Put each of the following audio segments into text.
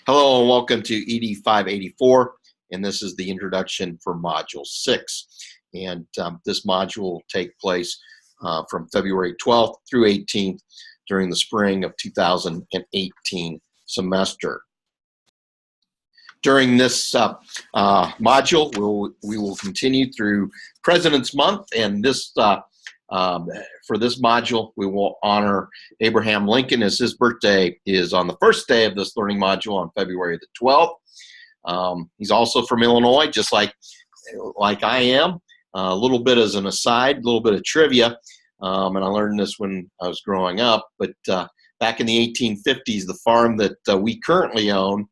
Hello and welcome to ED 584, and this is the introduction for Module 6. And this module will take place from February 12th through 18th during the spring of 2018 semester. During this module, we will continue through President's Month, and this for this module, we will honor Abraham Lincoln, as his birthday is on the first day of this learning module on February the 12th. He's also from Illinois, just like I am. A little bit as an aside, a little bit of trivia, and I learned this when I was growing up, but back in the 1850s, the farm that we currently own,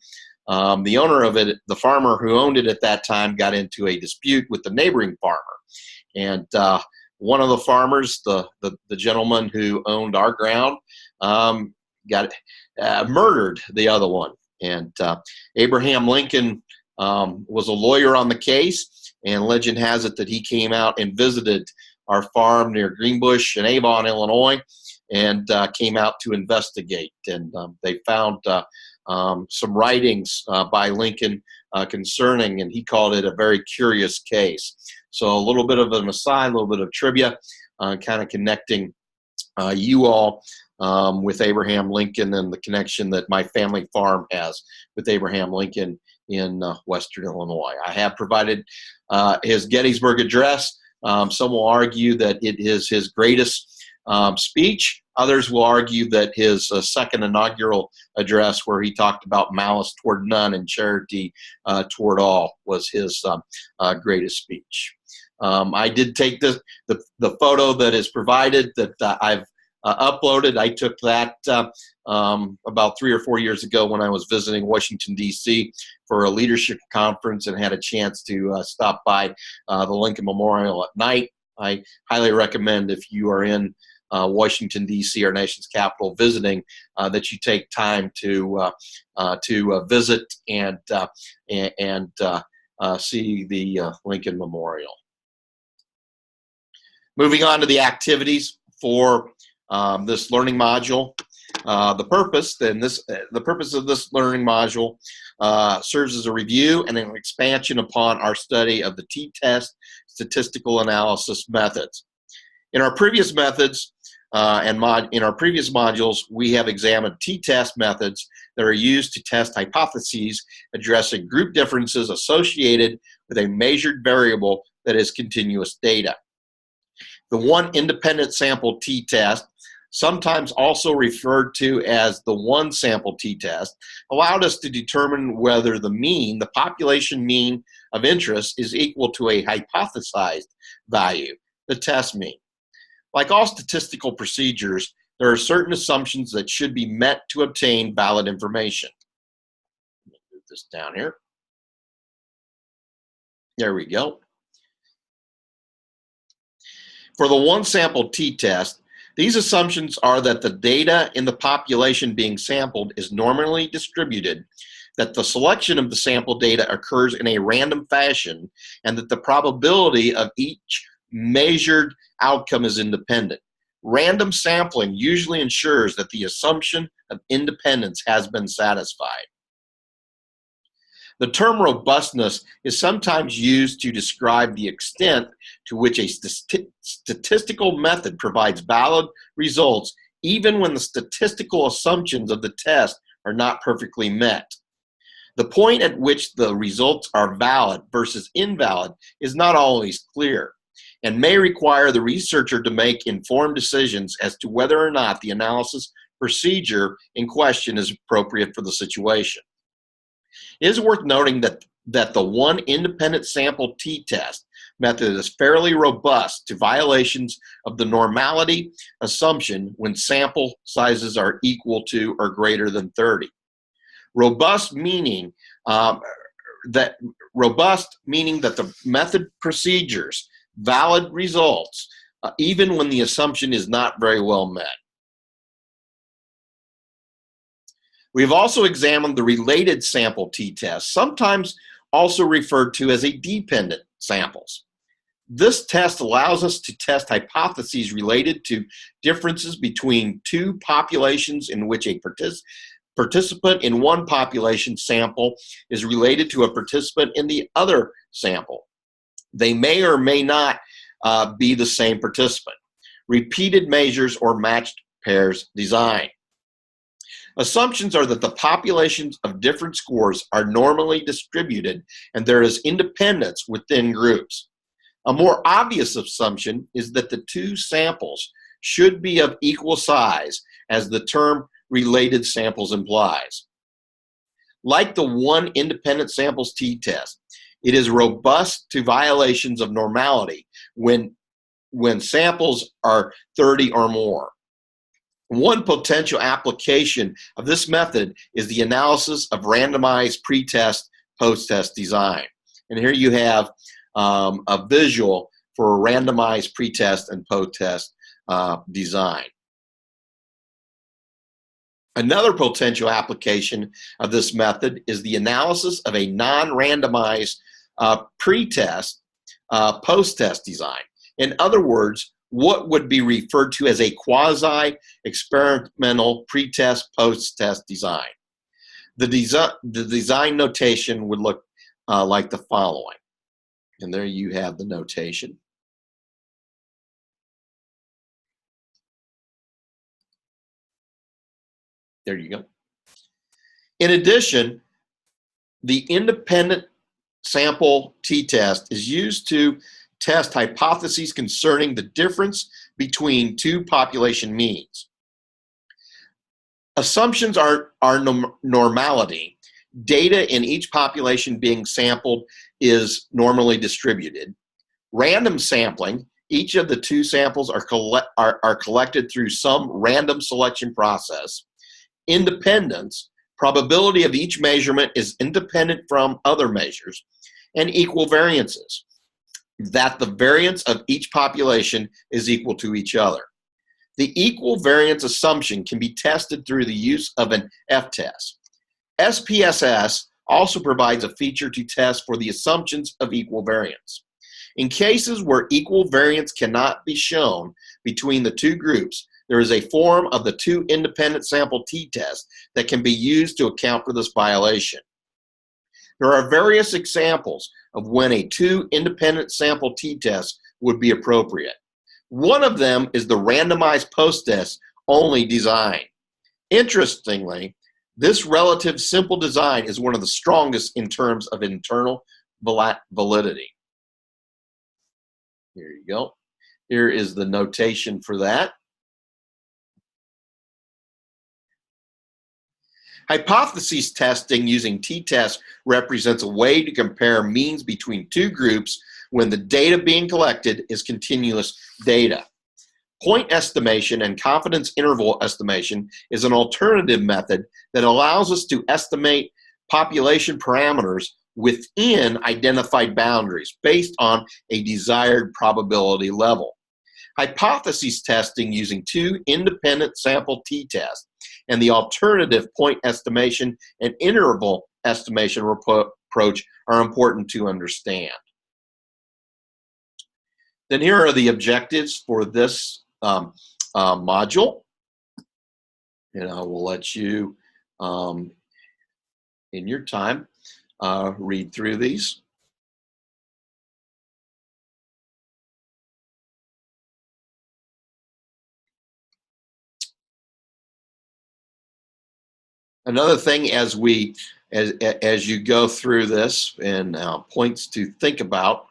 the owner of it, the farmer who owned it at that time, got into a dispute with the neighboring farmer. And one of the farmers, the gentleman who owned our ground, murdered the other one. And Abraham Lincoln was a lawyer on the case, and legend has it that he came out and visited our farm near Greenbush in Avon, Illinois, and came out to investigate. And they found some writings by Lincoln concerning, and he called it a very curious case. So a little bit of an aside, a little bit of trivia, kind of connecting you all with Abraham Lincoln and the connection that my family farm has with Abraham Lincoln in Western Illinois. I have provided his Gettysburg Address. Some will argue that it is his greatest speech. Others will argue that his second inaugural address, where he talked about malice toward none and charity toward all, was his greatest speech. I did take the photo that is provided that I've uploaded. I took that about 3 or 4 years ago when I was visiting Washington, D.C. for a leadership conference and had a chance to stop by the Lincoln Memorial at night. I highly recommend, if you are in Washington, D.C., our nation's capital, visiting, that you take time to visit and see the Lincoln Memorial. Moving on to the activities for this learning module. The purpose of this learning module serves as a review and an expansion upon our study of the t-test statistical analysis methods. In our previous methods in our previous modules, we have examined t-test methods that are used to test hypotheses addressing group differences associated with a measured variable that is continuous data. The one independent sample t-test, sometimes also referred to as the one sample t-test, allowed us to determine whether the mean, the population mean of interest, is equal to a hypothesized value, the test mean. Like all statistical procedures, there are certain assumptions that should be met to obtain valid information. Let me move this down here. There we go. For the one sample t-test, these assumptions are that the data in the population being sampled is normally distributed, that the selection of the sample data occurs in a random fashion, and that the probability of each measured outcome is independent. Random sampling usually ensures that the assumption of independence has been satisfied. The term robustness is sometimes used to describe the extent to which a statistical method provides valid results, even when the statistical assumptions of the test are not perfectly met. The point at which the results are valid versus invalid is not always clear, and may require the researcher to make informed decisions as to whether or not the analysis procedure in question is appropriate for the situation. It is worth noting that the one independent sample t-test method is fairly robust to violations of the normality assumption when sample sizes are equal to or greater than 30. Robust meaning that the method procedures valid results even when the assumption is not very well met. We have also examined the related sample t-test, sometimes also referred to as a dependent samples. This test allows us to test hypotheses related to differences between two populations in which a participant in one population sample is related to a participant in the other sample. They may or may not be the same participant. Repeated measures or matched pairs design. Assumptions are that the populations of different scores are normally distributed and there is independence within groups. A more obvious assumption is that the two samples should be of equal size, as the term related samples implies. Like the one independent samples t-test, it is robust to violations of normality when samples are 30 or more. One potential application of this method is the analysis of randomized pre-test, post-test design. And here you have a visual for a randomized pre-test and post-test design. Another potential application of this method is the analysis of a non-randomized pre-test, post-test design. In other words, what would be referred to as a quasi-experimental pre-test, post-test design. The design notation would look like the following. And there you have the notation. There you go. In addition, the independent sample t-test is used to test hypotheses concerning the difference between two population means. Assumptions are normality. Data in each population being sampled is normally distributed. Random sampling. Each of the two samples are collected through some random selection process. Independence. Probability of each measurement is independent from other measures. And equal variances. That the variance of each population is equal to each other. The equal variance assumption can be tested through the use of an F-test. SPSS also provides a feature to test for the assumptions of equal variance. In cases where equal variance cannot be shown between the two groups, there is a form of the two independent sample t-test that can be used to account for this violation. There are various examples of when a two independent sample t-test would be appropriate. One of them is the randomized post-test only design. Interestingly, this relative simple design is one of the strongest in terms of internal validity. Here you go. Here is the notation for that. Hypothesis testing using t-test represents a way to compare means between two groups when the data being collected is continuous data. Point estimation and confidence interval estimation is an alternative method that allows us to estimate population parameters within identified boundaries based on a desired probability level. Hypothesis testing using two independent sample t-tests and the alternative point estimation and interval estimation approach are important to understand. Then here are the objectives for this module. And I will let you, in your time, read through these. Another thing as you go through this and points to think about,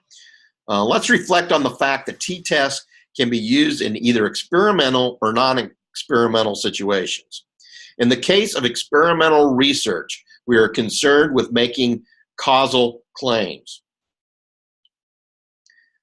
let's reflect on the fact that t-tests can be used in either experimental or non-experimental situations. In the case of experimental research, we are concerned with making causal claims.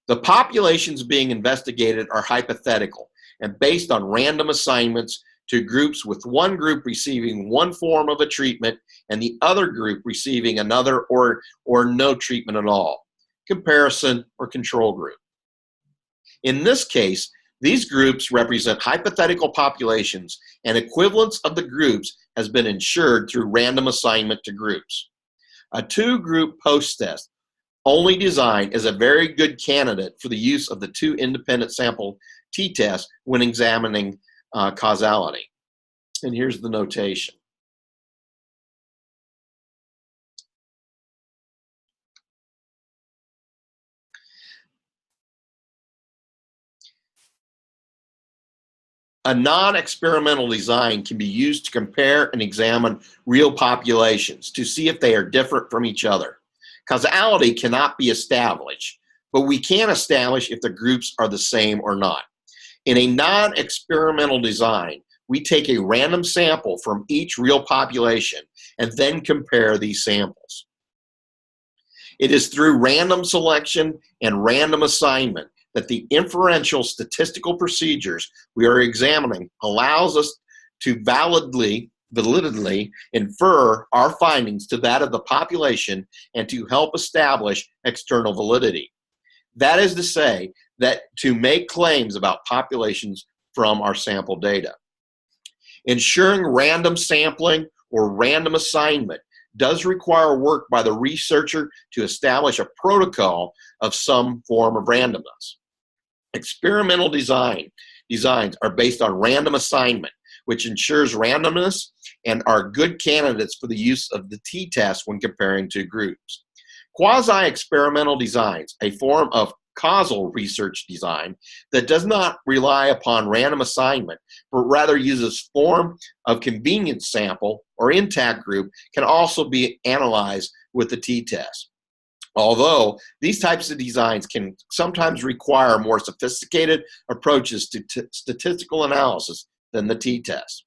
The populations being investigated are hypothetical and based on random assignments to groups, with one group receiving one form of a treatment and the other group receiving another or no treatment at all. Comparison or control group. In this case, these groups represent hypothetical populations, and equivalence of the groups has been ensured through random assignment to groups. A two-group post-test only design is a very good candidate for the use of the two independent sample t-tests when examining causality. And here's the notation. A non-experimental design can be used to compare and examine real populations to see if they are different from each other. Causality cannot be established, but we can establish if the groups are the same or not. In a non-experimental design, we take a random sample from each real population and then compare these samples. It is through random selection and random assignment that the inferential statistical procedures we are examining allows us to validly infer our findings to that of the population and to help establish external validity. That is to say, that to make claims about populations from our sample data. Ensuring random sampling or random assignment does require work by the researcher to establish a protocol of some form of randomness. Experimental designs are based on random assignment, which ensures randomness and are good candidates for the use of the t-test when comparing two groups. Quasi-experimental designs, a form of causal research design that does not rely upon random assignment, but rather uses form of convenience sample or intact group, can also be analyzed with the t-test. Although these types of designs can sometimes require more sophisticated approaches to statistical analysis than the t-test.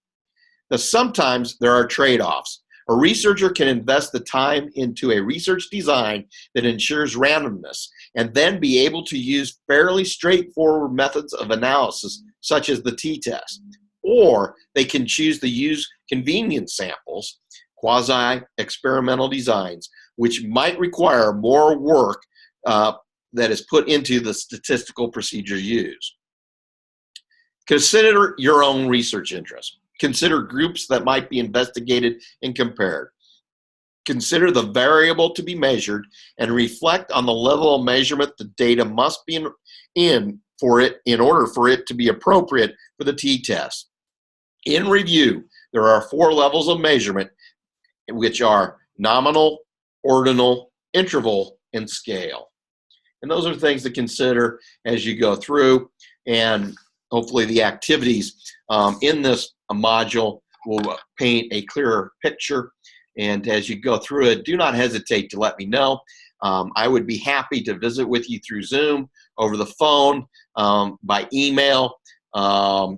Sometimes there are trade-offs. A researcher can invest the time into a research design that ensures randomness and then be able to use fairly straightforward methods of analysis such as the t-test. Or they can choose to use convenience samples, quasi-experimental designs, which might require more work that is put into the statistical procedure used. Consider your own research interests. Consider groups that might be investigated and compared. Consider the variable to be measured and reflect on the level of measurement the data must be in order for it to be appropriate for the t-test. In review, there are 4 levels of measurement, which are nominal, ordinal, interval, and scale. And those are things to consider as you go through, and hopefully the activities in this module will paint a clearer picture. And as you go through it, do not hesitate to let me know. I would be happy to visit with you through Zoom, over the phone, by email,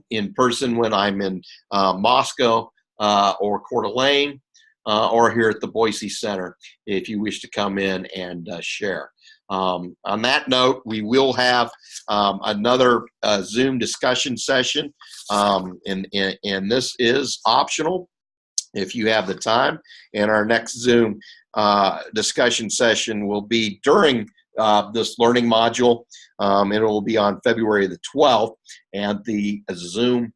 in person when I'm in Moscow or Coeur d'Alene, or here at the Boise Center if you wish to come in and share. On that note, we will have another Zoom discussion session, and this is optional if you have the time. And our next Zoom discussion session will be during this learning module, and it will be on February the 12th, and the Zoom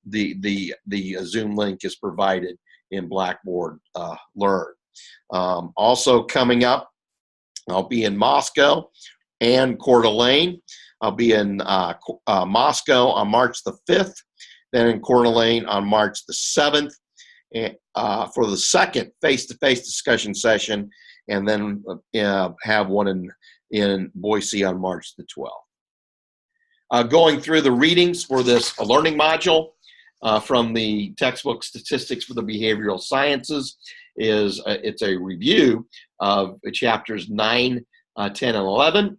the Zoom link is provided in Blackboard Learn. Also coming up, I'll be in Moscow and Coeur d'Alene. I'll be in Moscow on March the 5th, then in Coeur d'Alene on March the 7th for the second face-to-face discussion session, and then have one in Boise on March the 12th. Going through the readings for this learning module from the textbook Statistics for the Behavioral Sciences it's a review of chapters 9, 10, and 11.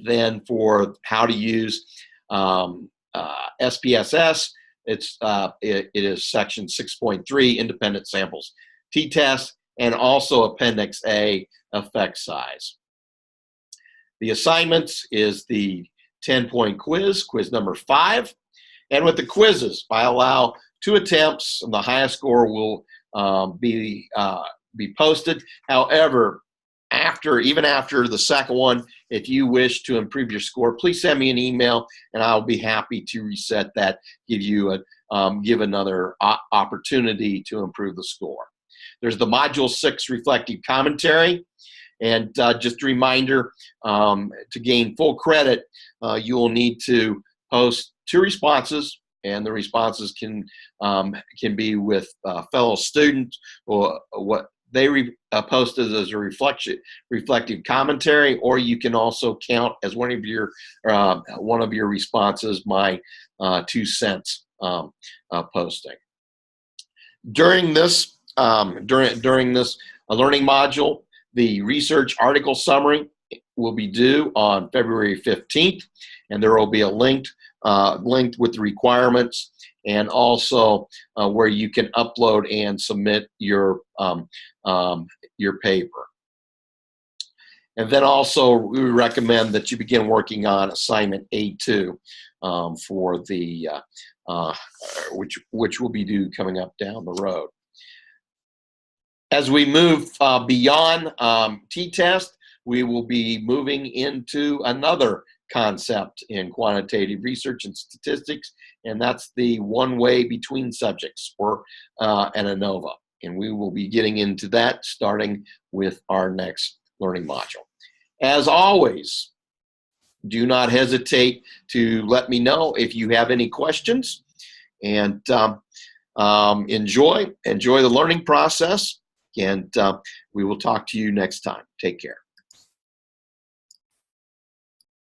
Then for how to use SPSS, it is section 6.3, independent samples t-test, and also Appendix A, effect size. The assignments is the 10-point quiz, quiz number 5. And with the quizzes, I allow 2 attempts, and the highest score will be posted. However, even after the second one, if you wish to improve your score, please send me an email, and I'll be happy to reset that, give another opportunity to improve the score. There's the Module 6 reflective commentary, and just a reminder, to gain full credit, you will need to post 2 responses, and the responses can be with fellow students or post it as a reflective commentary, or you can also count as one of your responses my 2 cents posting. During this learning module, the research article summary will be due on February 15th, and there will be a linked with the requirements, and also where you can upload and submit your paper. And then also we recommend that you begin working on assignment A2 for the which will be due coming up down the road. As we move beyond t-test, we will be moving into another concept in quantitative research and statistics, and that's the one-way between subjects, or an ANOVA. And we will be getting into that starting with our next learning module. As always, do not hesitate to let me know if you have any questions, and enjoy the learning process, and we will talk to you next time. Take care.